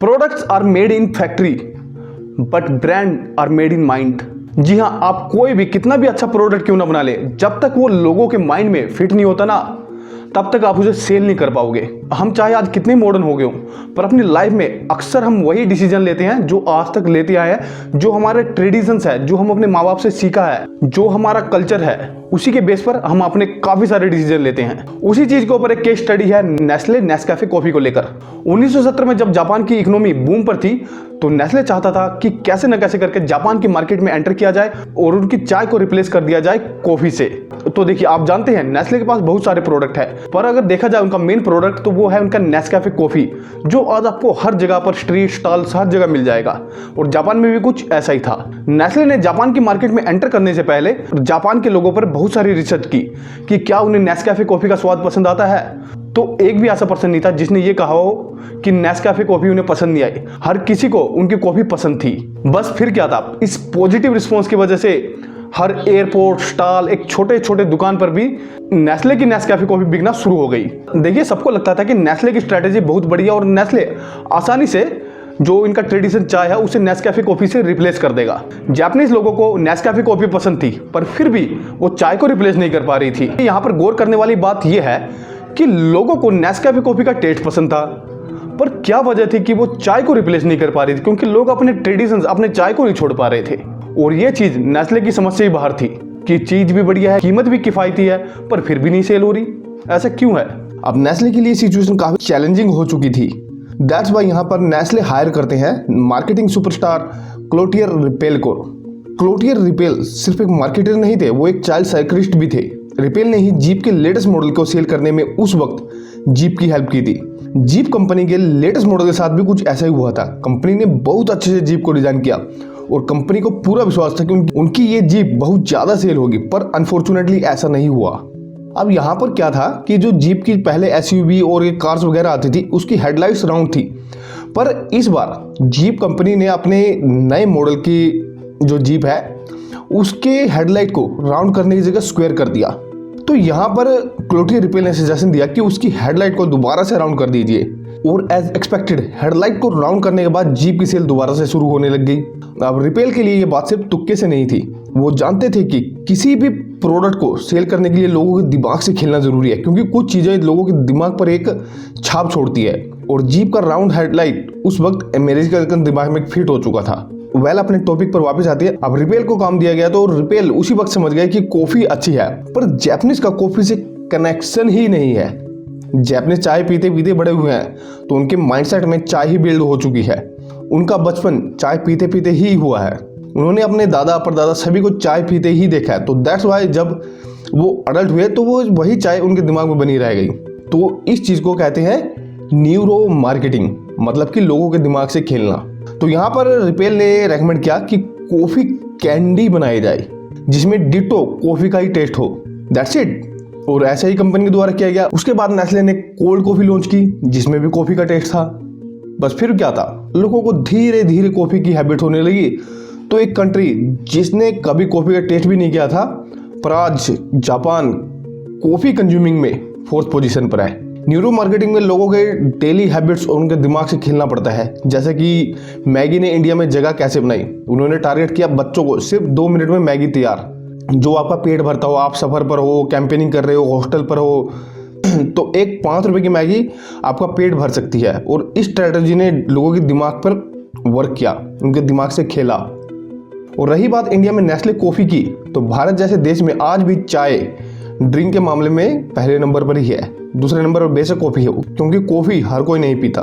Products are made in factory but brand are made in mind. जी हाँ, आप कोई भी कितना भी अच्छा प्रोडक्ट क्यों ना बना ले, जब तक वो लोगों के माइंड में फिट नहीं होता ना, तब तक आप उसे सेल नहीं कर पाओगे। हम चाहे आज कितने मॉडर्न हो गए हों, पर अपनी लाइफ में अक्सर हम वही डिसीजन लेते हैं जो आज तक लेते आए हैं, जो हमारे ट्रेडिशंस है, जो हम अपने माँ बाप से सीखा है, जो हमारा कल्चर है, उसी के बेस पर हम अपने काफी सारे डिसीजन लेते हैं। उसी चीज के ऊपर एक केस स्टडी है नेस्ले नेस्कैफे कॉफी को लेकर। 1970 में जब जापान की इकोनॉमी बूम पर थी, तो नेस्ले चाहता था कि कैसे न कैसे करके जापान की मार्केट में एंटर किया जाए और उनकी चाय को रिप्लेस कर दिया जाए कॉफी से। तो देखिए, आप जानते हैं नेस्ले के पास बहुत सारे प्रोडक्ट है, पर अगर देखा जाए उनका मेन प्रोडक्ट तो वो है उनका नेस्कैफे कॉफी, जो आज आपको हर जगह पर स्ट्रीट स्टॉल्स हर जगह मिल जाएगा। और जापान में भी कुछ ऐसा ही था। नेस्ले ने जापान की मार्केट में एंटर करने से पहले जापान के लोगों पर बहुत सारी रिसर्च की कि क्या उन्हें नेस्कैफे कॉफी का स्वाद पसंद आता है। तो एक भी ऐसा पर्सन नहीं था जिसने ये कहा हो कि नेस्कैफे कॉफी उन्हें पसंद नहीं आई। हर किसी को उनकी कॉफी पसंद थी। बस फिर क्या था, इस पॉजिटिव रिस्पॉन्स की वजह से हर एयरपोर्ट, स्टॉल, एक छोटे छोटे दुकान पर भी नेस्ले की नेस्कैफे कॉफी बिकना शुरू हो गई। देखिए, सबको लगता था कि नेस्ले की स्ट्रेटेजी बहुत बढ़िया और नेस्ले आसानी से जो इनका ट्रेडिशन चाय है उसे नेस्कैफे कॉफी से रिप्लेस कर देगा। जापानीज लोगों को नेस्कैफे कॉफी पसंद थी, पर फिर भी वो चाय को रिप्लेस नहीं कर पा रही थी। यहाँ पर गौर करने वाली बात यह है कि लोगों को नेस्कैफे कॉफी का टेस्ट पसंद था, पर क्या वजह थी कि वो चाय को रिप्लेस नहीं कर पा रही थी? क्योंकि लोग अपने ट्रेडिशंस, अपने चाय को नहीं छोड़ पा रहे थे। और ये चीज नेस्ले की समझ से ही बाहर थी कि चीज भी बढ़िया है, कीमत भी किफायती है, पर फिर भी नहीं सेल हो रही। ऐसा क्यों है? अब नेस्ले के लिए सिचुएशन काफी चैलेंजिंग हो चुकी थी। दैट्स वाई यहाँ पर नेस्ले हायर करते हैं मार्केटिंग सुपरस्टार क्लोटियर रिपेल को। क्लोटियर रिपेल सिर्फ एक मार्केटर नहीं थे, वो एक चाइल्ड साइकिलिस्ट भी थे। रिपेल ने ही जीप के लेटेस्ट मॉडल को सेल करने में उस वक्त जीप की हेल्प की थी। जीप कंपनी के लेटेस्ट मॉडल के साथ भी कुछ ऐसा ही हुआ था। कंपनी ने बहुत अच्छे से जीप को डिजाइन किया और कंपनी को पूरा विश्वास था कि उनकी ये जीप बहुत ज्यादा सेल होगी, पर अनफॉर्चुनेटली ऐसा नहीं हुआ। अब यहाँ पर क्या था कि जो जीप की पहले एसयूवी और ये कार्स वगैरह आती थी, उसकी हेडलाइट्स राउंड थी, पर इस बार जीप कंपनी ने अपने नए मॉडल की जो जीप है उसके हेडलाइट को राउंड करने की जगह स्क्वायर कर दिया। तो यहाँ पर क्लोटियर रिपेल ने सजेशन दिया कि उसकी हेडलाइट को दोबारा से राउंड कर दीजिए, और एज एक्सपेक्टेड हेडलाइट को राउंड करने के बाद जीप की सेल दोबारा से शुरू होने लग गई। अब रिपेल के लिए ये बात सिर्फ तुक्के से नहीं थी, वो जानते थे कि किसी भी प्रोडक्ट को सेल करने के लिए लोगों के दिमाग से खेलना जरूरी है, क्योंकि कुछ चीजें लोगों के दिमाग पर एक छाप छोड़ती है। और जीप का राउंड हेडलाइट उस वक्त अमेरिका के दिमाग में फिट हो चुका था। अपने टॉपिक पर वापस आती है। अब रिपेल को काम दिया गया, तो रिपेल उसी वक्त समझ गया कि कॉफी अच्छी है, पर जापानीज का कॉफी से कनेक्शन ही नहीं है। जापानीज चाय पीते पीते बड़े हुए हैं, तो उनके माइंडसेट में चाय ही बिल्ड हो चुकी है। उनका बचपन चाय पीते पीते ही हुआ है। उन्होंने अपने दादा परदादा सभी को चाय पीते ही देखा है। तो दैट्स वाई जब वो अडल्ट हुए तो वो वही चाय उनके दिमाग में बनी रह गई। तो इस चीज को कहते हैं न्यूरो मार्केटिंग, मतलब कि लोगों के दिमाग से खेलना। तो यहाँ पर रिपेल ने रेकमेंड किया कि कॉफी कैंडी बनाई जाए जिसमें डिटो कॉफी का ही टेस्ट हो। That's it. और ऐसा ही कंपनी के द्वारा किया गया। उसके बाद नेस्ले ने कोल्ड कॉफी लॉन्च की जिसमें भी कॉफी का टेस्ट था। बस फिर क्या था, लोगों को धीरे धीरे कॉफी की हैबिट होने लगी। तो एक कंट्री जिसने कभी कॉफी का टेस्ट भी नहीं किया था, पर आज जापान कॉफी कंज्यूमिंग में फोर्थ पोजीशन पर है। न्यूरो मार्केटिंग में लोगों के डेली हैबिट्स और उनके दिमाग से खेलना पड़ता है। जैसे कि मैगी ने इंडिया में जगह कैसे बनाई। उन्होंने टारगेट किया बच्चों को, सिर्फ 2 मिनट में मैगी तैयार, जो आपका पेट भरता हो, आप सफर पर हो, कैंपेनिंग कर रहे हो, हॉस्टल पर हो, तो एक 5 रुपए की मैगी आपका पेट भर सकती है। और इस स्ट्रेटजी ने लोगों के दिमाग पर वर्क किया, उनके दिमाग से खेला। और रही बात इंडिया में नेस्ले कॉफी की, तो भारत जैसे देश में आज भी चाय ड्रिंक के मामले में पहले नंबर पर ही है। दूसरे नंबर पर बेशक कॉफी है, क्योंकि कॉफी हर कोई नहीं पीता।